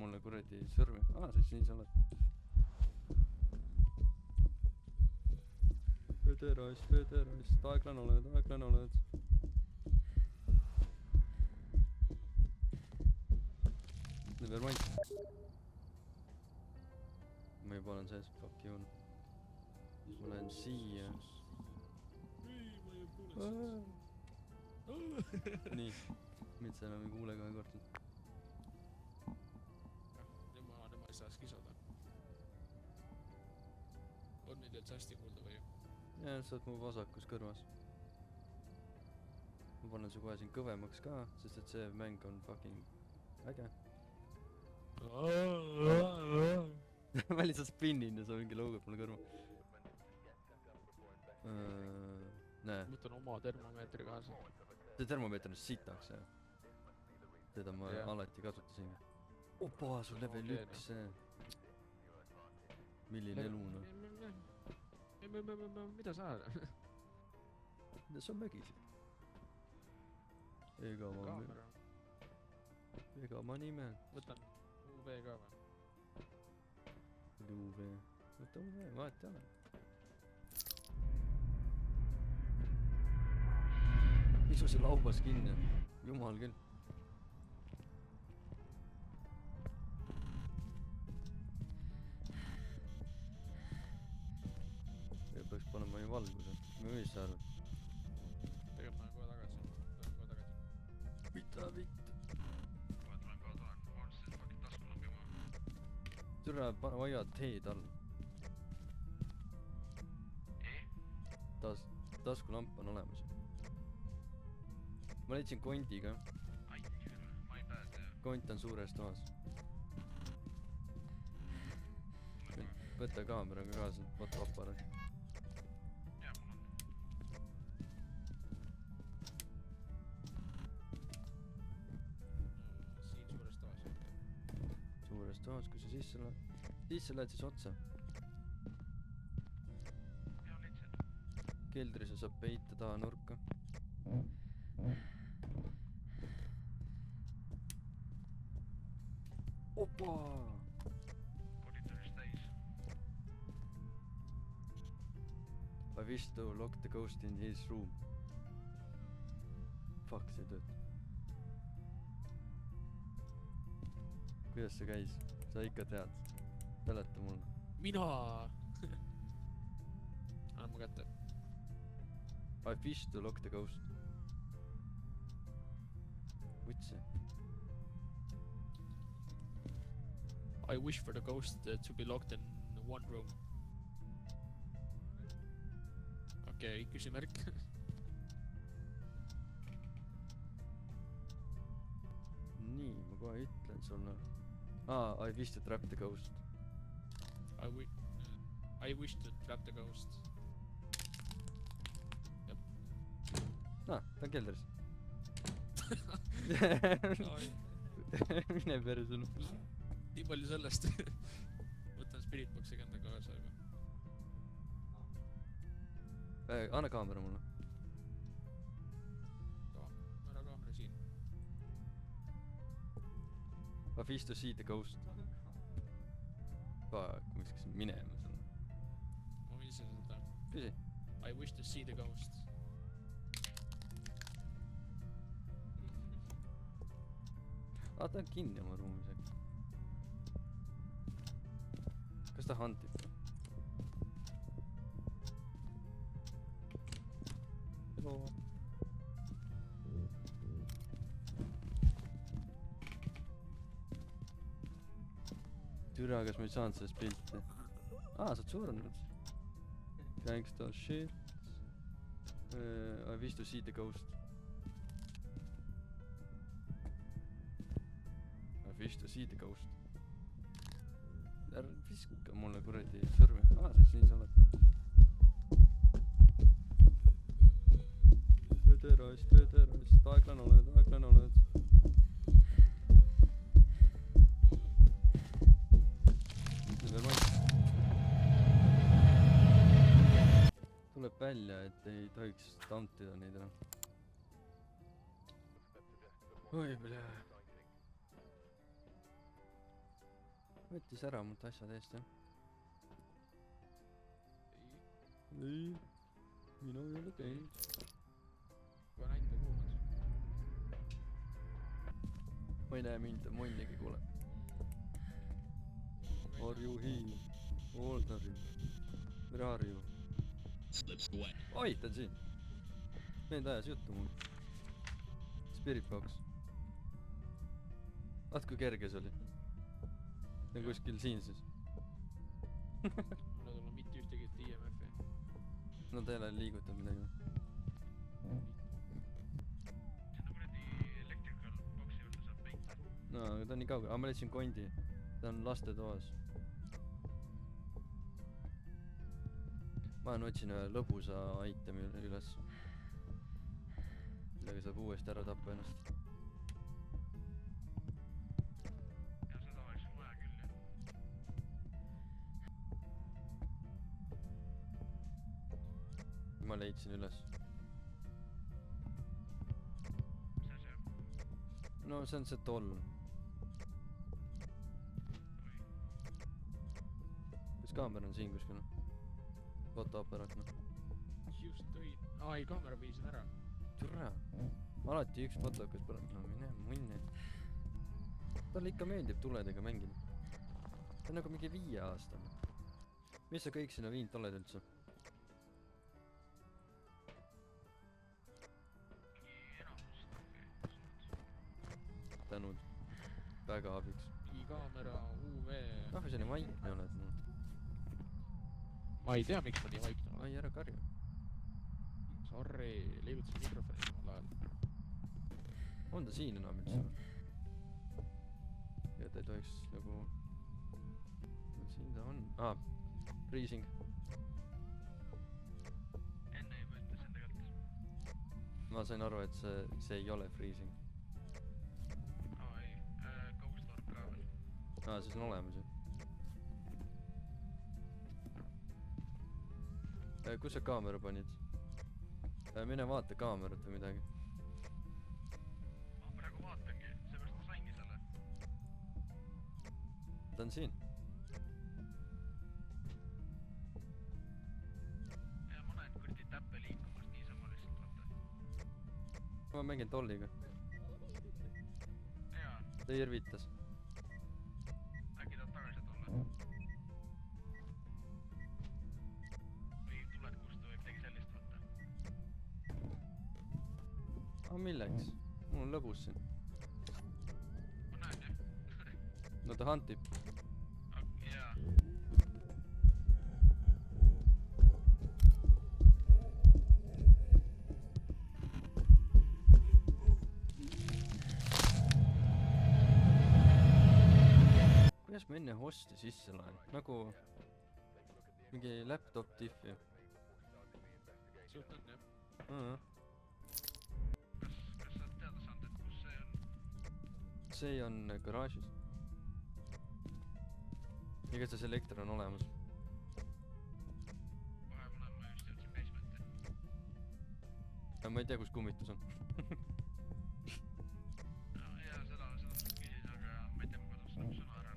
mulle kuradi sõrmi. Siis nii sa oled. Pederast, aeglan oled. Nevermind. Ma juba olen sees, fuck you. Ma lähen siia. Nii, mind sa enam ei kuule ka kord. Tema ei saa skisada. On nüüd üldse hästi kuulda või? Jaa, sa oled mu vasakus kõrvas. Ma panen su kohe siin kõvemaks ka, sest et see mäng on fucking äge. Ma lihtsalt spinnin ja sa mingi loogad mulle kõrva. Näe. Võtan oma termomeetri kaasa. See termomeeter on sitaks, jah. Teda ma alati kasutasin. Opa, su level 1 see. Milline elu, noh. Mida sa ajad? Mida sa mögisid? Ega ma nime. Võtan UV ka või? UV. Võta UV, vahet ei ole. Miks see laubas kinni? Jumal küll. Ja peaks panema ju valguse. Mis sa arvad? Tegelikult ma olen kohe tagasi. Mida vitt? Tulen. On siis pakid taskulampi maha. Türa, pane vaja teed all. Taskulamp on olemas. Ma leidsin konti ka. Ai, ma ei pääse. Kont on suures toas. Võta kaameraga kaasa, fotoaparaat. Jaa, mul on. Siin suures toas. Suures toas, kui sa sisse lähed. Sisse lähed siis otsa. Jaa, leidsin. Keldri sa saab peita taha nurka. Opa! Korridoris täis. I wish to lock the ghost in his room. Fuck, see töötab. Kuidas see käis? Sa ikka tead. Peleta mulle. Mina! Anna mu kätte. I wish to lock the ghost. Võtsi. I wish for the ghost to be locked in one room. Okei, küsimärk. Nii, ma kohe ütlen sulle. I wish to trap the ghost. I wish to trap the ghost. Ta on keldris. Mine perse. Nii palju sellest. Võtan spiritboxiga enda kaasa juba. Anna kaamera mulle. Ära kaamera siin. I wish to see the ghost. Fuck, ma viskasin minema sulle. Ma viisin seda. Küsi. I wish to see the ghost. Ta on kinni oma ruumis äkki. Kas ta huntib? Hello. Türa, kas ma ei saanud sellest pilti? Sa oled surnud. Gangsta shit. I wish to see the ghost. I wish to see the ghost. Ära viska mulle kuradi sõrmi. Siis nii sa oled. Pederast, aeglan oled. Tuleb välja, et ei tohiks tantida neid enam. Oi, bля. võttis ära mult asjad eest, jah. ei , ei , mina ei ole teinud. juba näite kuulnud . ma ei näe mind munnigi, kuule. Are you here? Old are you? Where are you? Oi, ta on siin. Need ajas juttu mul. Spirit box. Vaat kui kerge see oli. See on kuskil siin siis. mul ei tule mitte ühtegi DMF-i . No ta jälle liigutab midagi. sinna kuradi electrical box'i juurde saab peita . No aga ta on nii kaugel. Aa, ma leidsin kondi. Ta on lastetoas. Ma otsin ühe lõbusa itemi üles. Millega saab uuesti ära tappa ennast. ja seda oleks vaja küll jah . Ma leidsin üles. mis asi on ? No see on see toll. Kas kaamera on siin kuskil? Fotoaparaat, noh. just tõin . ei , kaamera viisin ära . Türa. Alati üks fotokas pole. No mine munni. Talle ikka meeldib tuledega mängida. Ta on nagu mingi 5-aastane. Mis sa kõik sinna viinud oled üldse? mingi enamus tahki . Tänud. Väga abiks. mingi kaamera , UV . Ah, sa nii vaikne oled. No. ma ei tea , miks ma nii vaikne olen . Ai, ära karju. Sorry , liigutasin mikrofoni samal ajal . On ta siin enam üldse? Ja ta ei tohiks nagu... No, siin ta on. Freezing. enne juba ütlesin tegelikult . Ma sain aru, et see ei ole freezing. aa ei , Ghost Orb ka veel . Siis on olemas ju. Kus sa kaamera panid? Mine vaata kaamerat või midagi. ma praegu vaatangi , seepärast ma saingi selle . Ta on siin. ja ma näen kuradi täppe liikumas niisama lihtsalt , vaata . Ma mängin tolliga. jaa , Ta irvitas. äkki tahad tagasi tulla ? või tuled kustu või midagi sellist , vaata . Milleks? Mul on lõbus siin. ma näen jah . No ta huntib. jaa . Kuidas ma enne hosti sisse laen? Nagu... mingi laptop diffi. suht on jah . kas sa oled teada saanud , et kus see on ? See on garaažis. Igatahes elekter on olemas. vahepeal ma just jõudsin basement'i . Ma ei tea, kus kummitus on. jaa , seda ma küsin , aga ma ei tea , ma kadus nagu sõna ära .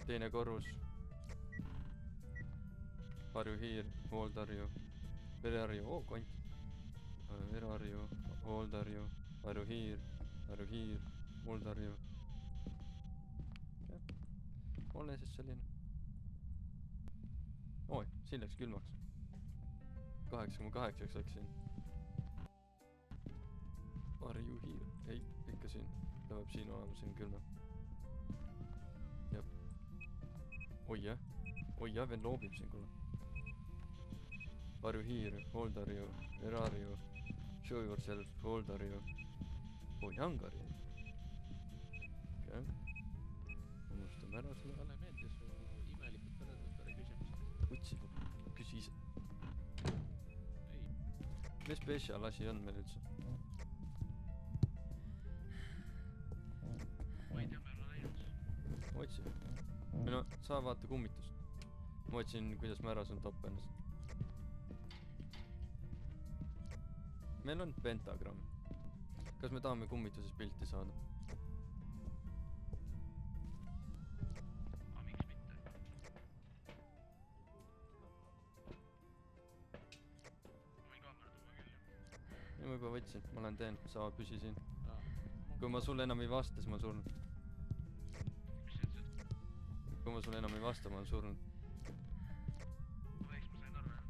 Teine korrus. Are you here? Old are you? Where are you? Oh, kont. Where are you? Old are you? Are you here? Are you here? Old are you? Ole siis selline. Oi, siin läks külmaks. 8,8 läksin. Are you here? Ei, ikka siin. Ta peab siin olema, siin külmem. Jep. Oi jah, veel loobib siin, kuule. Are you here? Old are you? Where are you? Show yourself. Old are you? Oh, young are you? Okei. Unustame ära selle. talle meeldis su imelikud põranduspäri küsimused . Kutsi, küsi ise. ei , Mis special asi on meil üldse? ma ei tea , ma ei ole näinud . Otsi. Või no, sa vaata kummitust. Ma otsin, kuidas ma ära saan tappa ennast. Meil on pentagramm. Kas me tahame kummituses pilti saada? võtsin, ma lähen teen, sa püsi siin. Aa. Kui ma sulle enam ei vasta, siis ma olen surnud. mis sa ütlesid? Kui ma sulle enam ei vasta, ma olen surnud. Eks ma sain aru, jah.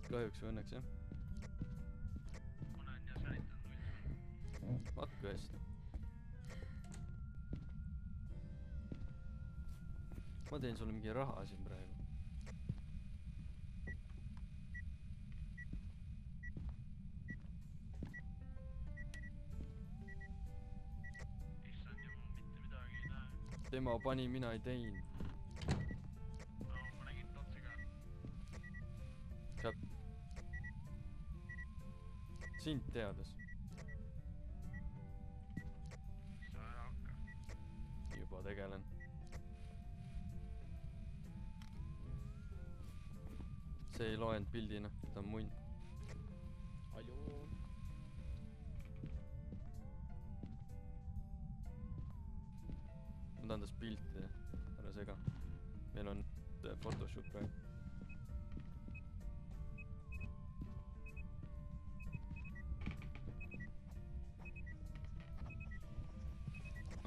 Kahjuks või õnneks, jah. Ma olen ja säilitanud null. Pakku hästi. Ma teen sulle mingi raha siin praegu. Issand jumal, mitte midagi ei näe. Tema pani, mina ei teinud. No, ma nägin otsi ka. Käp. Sind teades. Sa ära hakka. Juba tegelen. See ei loend pildina, ta on munn. Aljoo. Ma tahan tast pilti, ära sega. Meil on Photoshop praegu.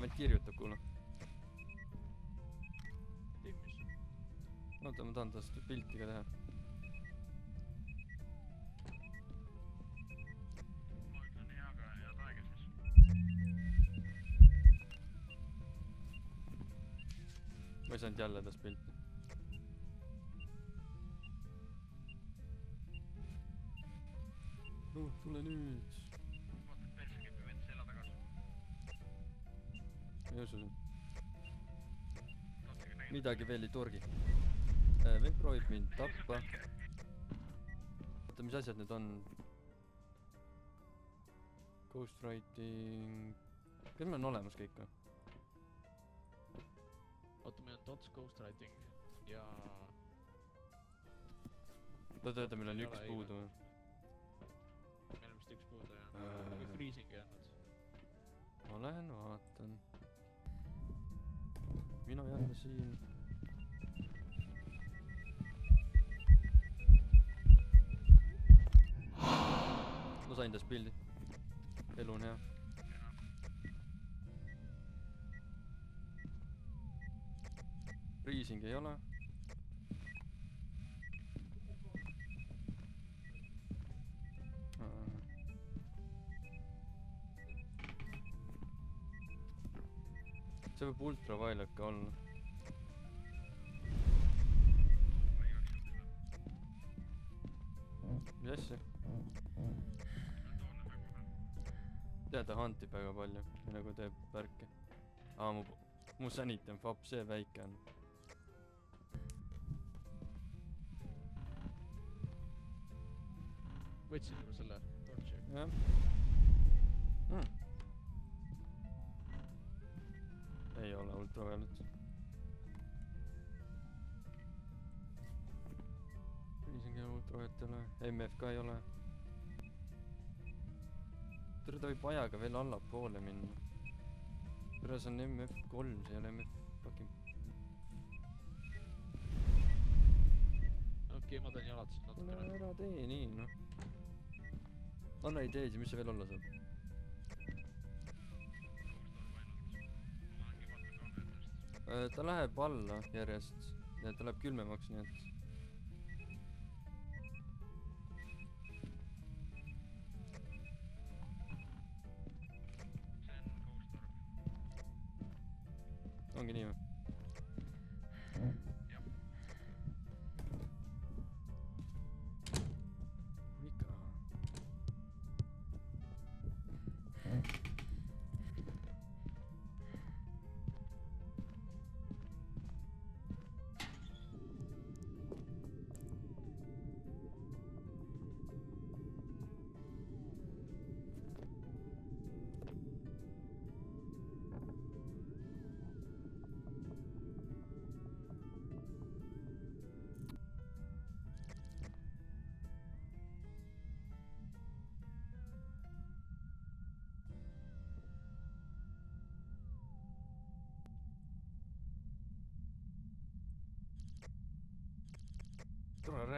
Meil kirjutab, kuule. Timmis. Oota, ma tahan tast pilti ka teha. Ma ütlen head aega siis. Ma ei saanud jälle tast pilti. Tule nüüd. Vaata, et perse kepi vend selja tagasi. Ei usu sind. Tahtsingi nägin. Midagi veel ei torgi. Vend proovib mind tappa. Oota, mis asjad need on? Ghostwriting... Kas meil on olemas kõik või? Oota, meil on Dots Ghostwriting ja... Oota, meil on Ei üks ole, puudu või? meil on vist üks puudu ja või freezing jäänud. Ma lähen vaatan. Mina jälle siin. Ma sain tast pildi. Elu on hea. Freezing ei ole. See võib ultraviolet ka olla. Mis asja? Tead, ta huntib väga palju ja nagu teeb värki. Mu sanity on fab, see väike on. Võtsin juba selle torchi. Jah. Ei ole ultraviolet. Freezing ja ultraviolet ei ole. MF ka ei ole. Tere, ta võib ajaga veel allapoole minna. Tere, see on MF3, see ei ole MF fucking... Okei, ma teen jalad siis Kuule, natukene. ära tee nii, noh. Anna ideid ja mis see veel olla saab? Ta läheb alla järjest ja ta läheb külmemaks, nii et... Ongi nii või? Viga.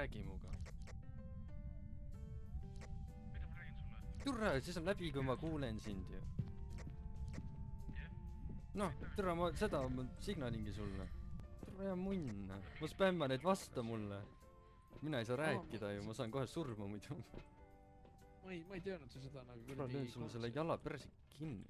räägi muga. mida ma räägin sulle? Türa, siis on läbi, kui ma kuulen sind ju. Jah. Noh, türa, ma signalingi sulle. Türa ja munn. Ma spämman neid vasta mulle. Mina ei saa rääkida ju, ma saan kohe surma muidu. ma ei teadnud sa seda nagu Türa, löön sulle selle jala persi kinni.